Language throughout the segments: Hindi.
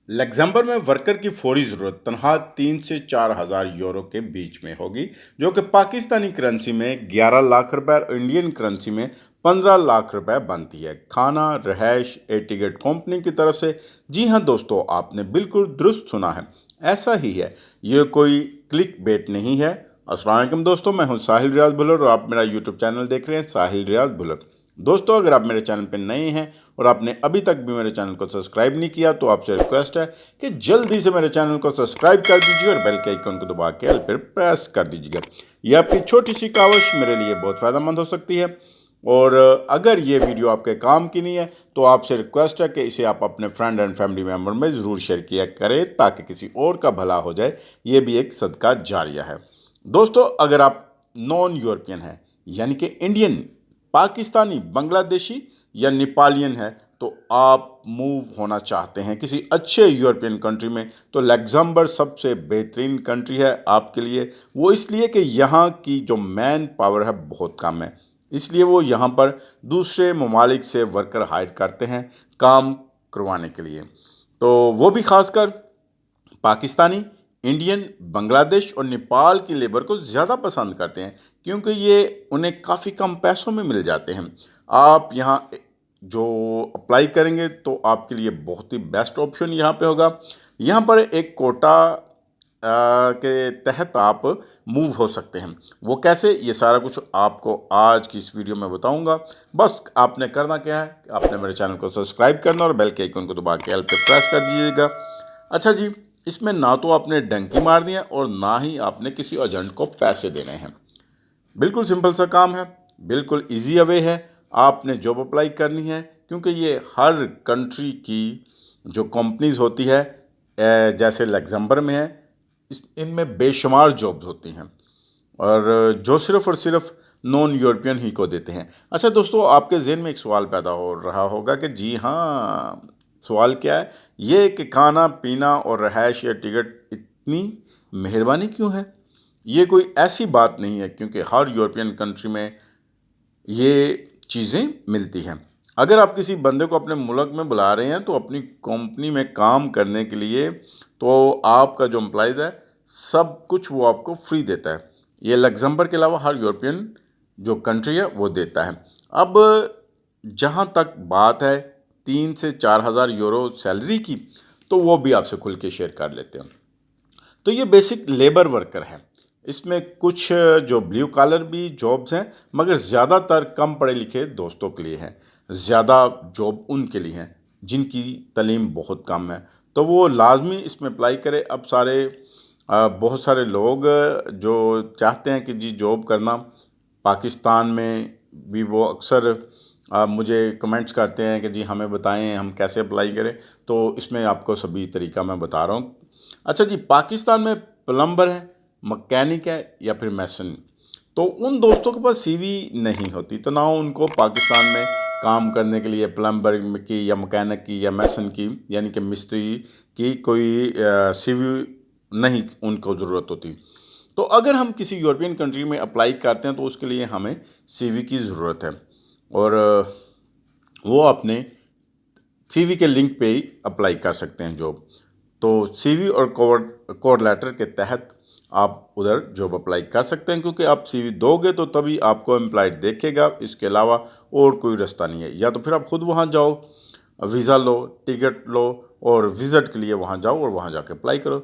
लग्जमबर्ग में वर्कर की फौरी ज़रूरत तनख्वाह 3 से 4 हज़ार यूरो के बीच में होगी, जो कि पाकिस्तानी करेंसी में 11 लाख रुपए और इंडियन करेंसी में 15 लाख रुपए बनती है। खाना, रहायश, एयर टिकट कंपनी की तरफ से। जी हाँ दोस्तों, आपने बिल्कुल दुरुस्त सुना है, ऐसा ही है। ये कोई क्लिक बेट नहीं है। अस्सलाम वालेकुम दोस्तों, मैं हूँ साहिल रियाज भुल्लर और आप मेरा यूट्यूब चैनल देख रहे हैं साहिल रियाज भुल्लर। दोस्तों, अगर आप मेरे चैनल पर नए हैं और आपने अभी तक भी मेरे चैनल को सब्सक्राइब नहीं किया तो आपसे रिक्वेस्ट है कि जल्दी से मेरे चैनल को सब्सक्राइब कर दीजिए और बेल के आइकन को दबा के ऑल पर प्रेस कर दीजिएगा। यह आपकी छोटी सी काविश मेरे लिए बहुत फ़ायदेमंद हो सकती है। और अगर ये वीडियो आपके काम की नहीं है तो आपसे रिक्वेस्ट है कि इसे आप अपने फ्रेंड एंड फैमिली मेम्बर में ज़रूर शेयर किया करें ताकि किसी और का भला हो जाए। ये भी एक सदका जारिया है। दोस्तों, अगर आप नॉन यूरोपियन हैं यानी कि इंडियन, पाकिस्तानी, बांग्लादेशी या नेपालियन है तो आप मूव होना चाहते हैं किसी अच्छे यूरोपियन कंट्री में, तो लग्जमबर्ग सबसे बेहतरीन कंट्री है आपके लिए। वो इसलिए कि यहाँ की जो मैन पावर है बहुत कम है, इसलिए वो यहाँ पर दूसरे ममालिक से वर्कर हायर करते हैं काम करवाने के लिए। तो वो भी खासकर पाकिस्तानी, इंडियन, बांग्लादेश और नेपाल की लेबर को ज़्यादा पसंद करते हैं क्योंकि ये उन्हें काफ़ी कम पैसों में मिल जाते हैं। आप यहाँ जो अप्लाई करेंगे तो आपके लिए बहुत ही बेस्ट ऑप्शन यहाँ पे होगा। यहाँ पर एक कोटा के तहत आप मूव हो सकते हैं। वो कैसे, ये सारा कुछ आपको आज की इस वीडियो में बताऊंगा। बस आपने करना क्या है, आपने मेरे चैनल को सब्सक्राइब करना और बेल के आइकन को दबा के ऑल पे प्रेस कर दीजिएगा। अच्छा जी, इसमें ना तो आपने डंकी मारनी है और ना ही आपने किसी एजेंट को पैसे देने हैं। बिल्कुल सिंपल सा काम है, बिल्कुल इजी अवे है। आपने जॉब अप्लाई करनी है क्योंकि ये हर कंट्री की जो कंपनीज होती है जैसे लग्जमबर्ग में है, इनमें बेशुमार जॉब्स होती हैं और जो सिर्फ़ और सिर्फ नॉन यूरोपियन ही को देते हैं। अच्छा दोस्तों, आपके जहन में एक सवाल पैदा हो रहा होगा कि जी हाँ, सवाल क्या है ये कि खाना पीना और रहायश या टिकट इतनी मेहरबानी क्यों है। ये कोई ऐसी बात नहीं है क्योंकि हर यूरोपियन कंट्री में ये चीज़ें मिलती हैं। अगर आप किसी बंदे को अपने मुल्क में बुला रहे हैं तो अपनी कंपनी में काम करने के लिए, तो आपका जो एम्प्लॉइज़ है सब कुछ वो आपको फ्री देता है। ये लग्जमबर्ग के अलावा हर यूरोपियन जो कंट्री है वो देता है। अब जहाँ तक बात है 3 से 4 हज़ार यूरो सैलरी की, तो वो भी आपसे खुल के शेयर कर लेते हैं। तो ये बेसिक लेबर वर्कर है। इसमें कुछ जो ब्लू कॉलर भी जॉब्स हैं मगर ज़्यादातर कम पढ़े लिखे दोस्तों के लिए हैं। ज़्यादा जॉब उनके लिए हैं जिनकी तालीम बहुत कम है, तो वो लाजमी इसमें अप्लाई करें। अब बहुत सारे लोग जो चाहते हैं कि जी जॉब करना पाकिस्तान में भी, वो अक्सर मुझे कमेंट्स करते हैं कि जी हमें बताएं हम कैसे अप्लाई करें। तो इसमें आपको सभी तरीका मैं बता रहा हूँ। अच्छा जी, पाकिस्तान में प्लम्बर है, मैकेनिक है या फिर मैसन, तो उन दोस्तों के पास सीवी नहीं होती, तो ना उनको पाकिस्तान में काम करने के लिए प्लम्बर की या मैकेनिक की या मैसन की यानी कि मिस्त्री की कोई सीवी नहीं उनको ज़रूरत होती। तो अगर हम किसी यूरोपियन कंट्री में अप्लाई करते हैं तो उसके लिए हमें सीवी की ज़रूरत है और वो अपने सीवी के लिंक पे ही अप्लाई कर सकते हैं जॉब। तो सीवी और कवर लेटर के तहत आप उधर जॉब अप्लाई कर सकते हैं क्योंकि आप सीवी दोगे तो तभी आपको एम्प्लॉयड देखेगा। इसके अलावा और कोई रास्ता नहीं है। या तो फिर आप खुद वहाँ जाओ, वीज़ा लो, टिकट लो और विज़िट के लिए वहाँ जाओ और वहाँ जाके अप्लाई करो।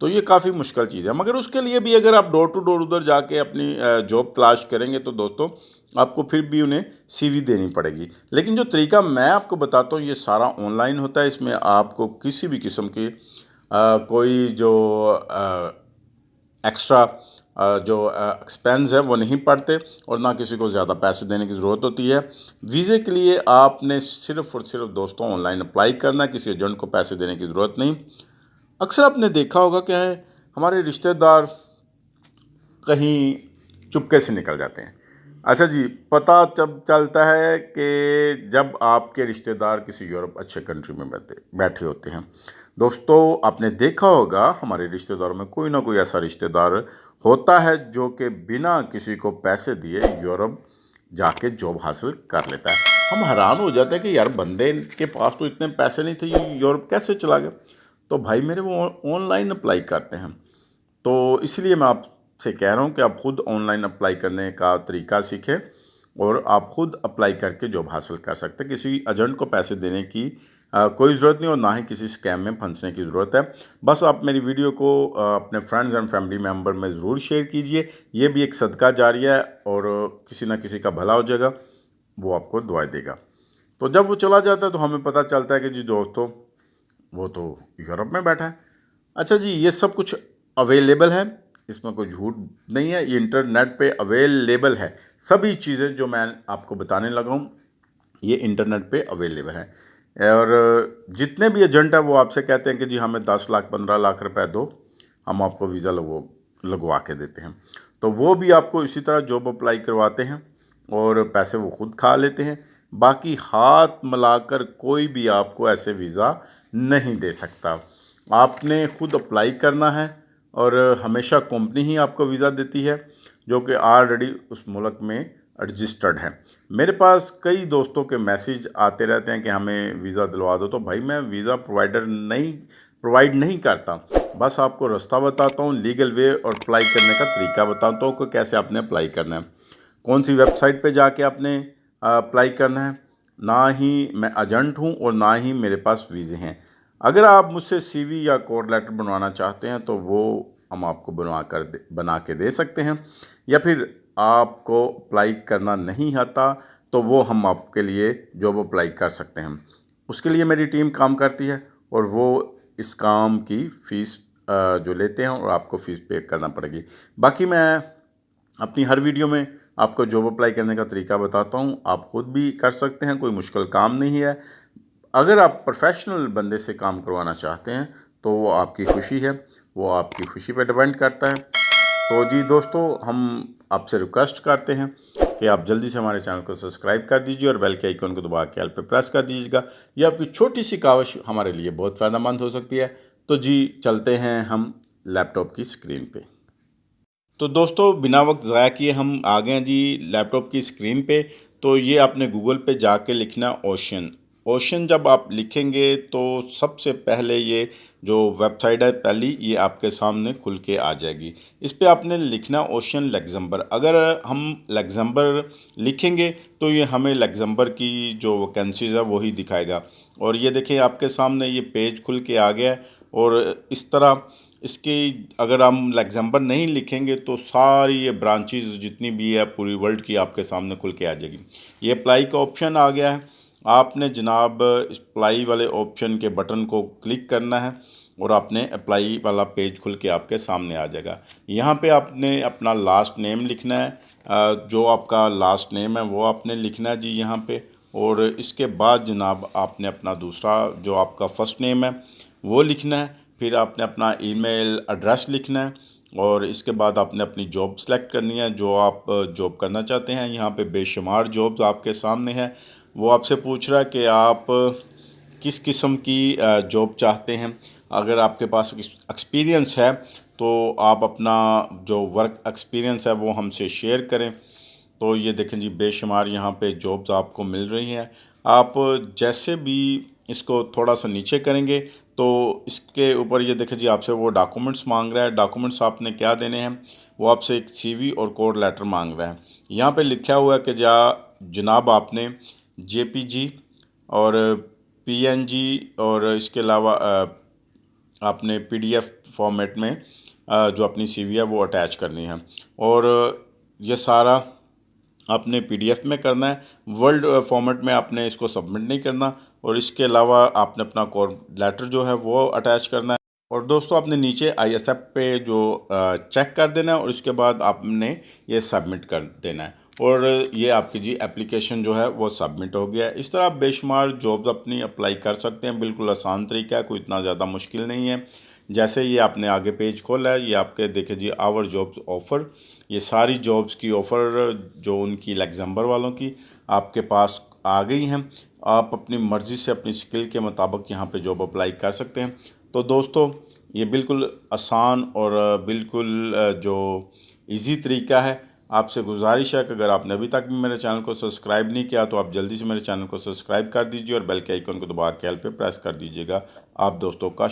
तो ये काफ़ी मुश्किल चीज़ है, मगर उसके लिए भी अगर आप डोर टू डोर उधर जाके अपनी जॉब तलाश करेंगे तो दोस्तों आपको फिर भी उन्हें सीवी देनी पड़ेगी। लेकिन जो तरीका मैं आपको बताता हूँ ये सारा ऑनलाइन होता है। इसमें आपको किसी भी किस्म की कोई जो एक्स्ट्रा जो एक्सपेंस है वो नहीं पड़ते और ना किसी को ज़्यादा पैसे देने की ज़रूरत होती है। वीज़े के लिए आपने सिर्फ़ और सिर्फ दोस्तों ऑनलाइन अप्लाई करना है, किसी एजेंट को पैसे देने की ज़रूरत नहीं। अक्सर आपने देखा होगा क्या है, हमारे रिश्तेदार कहीं चुपके से निकल जाते हैं। अच्छा जी, पता जब चलता है कि जब आपके रिश्तेदार किसी यूरोप अच्छे कंट्री में बैठे होते हैं। दोस्तों, आपने देखा होगा हमारे रिश्तेदारों में कोई ना कोई ऐसा रिश्तेदार होता है जो कि बिना किसी को पैसे दिए यूरोप जाके जॉब हासिल कर लेता है। हम हैरान हो जाते हैं कि यार बंदे के पास तो इतने पैसे नहीं थे, ये यूरोप कैसे चला गया। तो भाई मेरे वो ऑनलाइन अप्लाई करते हैं। तो इसलिए मैं आपसे कह रहा हूँ कि आप ख़ुद ऑनलाइन अप्लाई करने का तरीका सीखें और आप ख़ुद अप्लाई करके जॉब हासिल कर सकते हैं। किसी एजेंट को पैसे देने की कोई ज़रूरत नहीं और ना ही किसी स्कैम में फंसने की ज़रूरत है। बस आप मेरी वीडियो को अपने फ्रेंड्स एंड फैमिली मेम्बर में ज़रूर शेयर कीजिए। ये भी एक सदका जारिया है और किसी ना किसी का भला हो जाएगा, वो आपको दुआएं देगा। तो जब वो चला जाता है तो हमें पता चलता है कि जी दोस्तों वो तो यूरोप में बैठा है। अच्छा जी, ये सब कुछ अवेलेबल है, इसमें कोई झूठ नहीं है, ये इंटरनेट पे अवेलेबल है। सभी चीज़ें जो मैं आपको बताने लगा हूँ ये इंटरनेट पे अवेलेबल है। और जितने भी एजेंट हैं वो आपसे कहते हैं कि जी हमें 10 लाख 15 लाख रुपए दो, हम आपको वीज़ा लगवा के देते हैं। तो वो भी आपको इसी तरह जॉब अप्लाई करवाते हैं और पैसे वो खुद खा लेते हैं। बाकी हाथ मिलाकर कोई भी आपको ऐसे वीज़ा नहीं दे सकता। आपने खुद अप्लाई करना है और हमेशा कंपनी ही आपको वीज़ा देती है जो कि ऑलरेडी उस मुल्क में रजिस्टर्ड है। मेरे पास कई दोस्तों के मैसेज आते रहते हैं कि हमें वीज़ा दिलवा दो, तो भाई मैं वीज़ा प्रोवाइड नहीं करता। बस आपको रास्ता बताता हूँ, लीगल वे और अप्लाई करने का तरीका बताता हूँ कि कैसे आपने अप्लाई करना है, कौन सी वेबसाइट पे जाके आपने अप्लाई करना है। ना ही मैं एजेंट हूँ और ना ही मेरे पास वीज़े हैं। अगर आप मुझसे सीवी या कवर लेटर बनवाना चाहते हैं तो वो हम आपको बना के दे सकते हैं, या फिर आपको अप्लाई करना नहीं आता तो वो हम आपके लिए जॉब अप्लाई कर सकते हैं। उसके लिए मेरी टीम काम करती है और वो इस काम की फ़ीस जो लेते हैं और आपको फ़ीस पे करना पड़ेगी। बाकी मैं अपनी हर वीडियो में आपको जॉब अप्लाई करने का तरीका बताता हूँ, आप खुद भी कर सकते हैं, कोई मुश्किल काम नहीं है। अगर आप प्रोफेशनल बंदे से काम करवाना चाहते हैं तो वो आपकी खुशी है, वो आपकी खुशी पे डिपेंड करता है। तो जी दोस्तों, हम आपसे रिक्वेस्ट करते हैं कि आप जल्दी से हमारे चैनल को सब्सक्राइब कर दीजिए और बेल के आइकन को दबा के ऑल पे प्रेस कर दीजिएगा। ये आपकी छोटी सी काविश हमारे लिए बहुत फ़ायदेमंद हो सकती है। तो जी चलते हैं हम लैपटॉप की स्क्रीन पे। तो दोस्तों बिना वक्त ज़ाया किए हम आ गए हैं जी लैपटॉप की स्क्रीन पे। तो ये आपने गूगल पे जाके लिखना ओशन। ओशन जब आप लिखेंगे तो सबसे पहले ये जो वेबसाइट है पहली ये आपके सामने खुल के आ जाएगी। इस पे आपने लिखना ओशन लग्जमबर्ग। अगर हम लग्जमबर्ग लिखेंगे तो ये हमें लग्जमबर्ग की जो वैकेंसीज़ है वही दिखाएगा। और ये देखिए आपके सामने ये पेज खुल के आ गया है। और इस तरह इसकी अगर हम लग्जमबर्ग नहीं लिखेंगे तो सारी ये ब्रांचेज़ जितनी भी है पूरी वर्ल्ड की आपके सामने खुल के आ जाएगी। ये अप्लाई का ऑप्शन आ गया है। आपने जनाब इस अप्लाई वाले ऑप्शन के बटन को क्लिक करना है और आपने अप्लाई वाला पेज खुल के आपके सामने आ जाएगा। यहाँ पे आपने अपना लास्ट नेम लिखना है, जो आपका लास्ट नेम है वो आपने लिखना है जी यहाँ पे। और इसके बाद जनाब आपने अपना दूसरा जो आपका फ़र्स्ट नेम है वो लिखना है। फिर आपने अपना ईमेल एड्रेस लिखना है और इसके बाद आपने अपनी जॉब सेलेक्ट करनी है जो आप जॉब करना चाहते हैं। यहाँ पे बेशुमार जॉब्स आपके सामने है। वो आपसे पूछ रहा है कि आप किस किस्म की जॉब चाहते हैं। अगर आपके पास एक्सपीरियंस है तो आप अपना जो वर्क एक्सपीरियंस है वो हमसे शेयर करें। तो ये देखें जी बेशुमार यहाँ पे जॉब्स आपको मिल रही हैं। आप जैसे भी इसको थोड़ा सा नीचे करेंगे तो इसके ऊपर ये देखें जी आपसे वो डॉक्यूमेंट्स मांग रहा है। डॉक्यूमेंट्स आपने क्या देने हैं, वो आपसे एक सीवी और कवर लेटर मांग रहा है। यहाँ पे लिखा हुआ है कि जनाब आपने जेपीजी और पीएनजी और इसके अलावा आपने पीडीएफ फॉर्मेट में जो अपनी सीवी है वो अटैच करनी है। और ये सारा आपने पीडीएफ में करना है, वर्ड फॉर्मेट में आपने इसको सबमिट नहीं करना। और इसके अलावा आपने अपना कवर लेटर जो है वो अटैच करना है। और दोस्तों आपने नीचे आईएसएफ पे जो चेक कर देना है और इसके बाद आपने ये सबमिट कर देना है और ये आपकी जी एप्लीकेशन जो है वो सबमिट हो गया है। इस तरह आप बेशुमार जॉब्स अपनी अप्लाई कर सकते हैं। बिल्कुल आसान तरीका है, कोई इतना ज़्यादा मुश्किल नहीं है। जैसे ये आपने आगे पेज खोला है, ये आपके देखिए जी आवर जॉब्स ऑफ़र, ये सारी जॉब्स की ऑफ़र जो उनकी लग्जमबर्ग वालों की आपके पास आ गई हैं। आप अपनी मर्ज़ी से अपनी स्किल के मुताबिक यहाँ पे जॉब अप्लाई कर सकते हैं। तो दोस्तों ये बिल्कुल आसान और बिल्कुल जो इजी तरीका है। आपसे गुजारिश है कि अगर आपने अभी तक भी मेरे चैनल को सब्सक्राइब नहीं किया तो आप जल्दी से मेरे चैनल को सब्सक्राइब कर दीजिए और बेल के आइकन को दबा के ऑल पे प्रेस कर दीजिएगा। आप दोस्तों का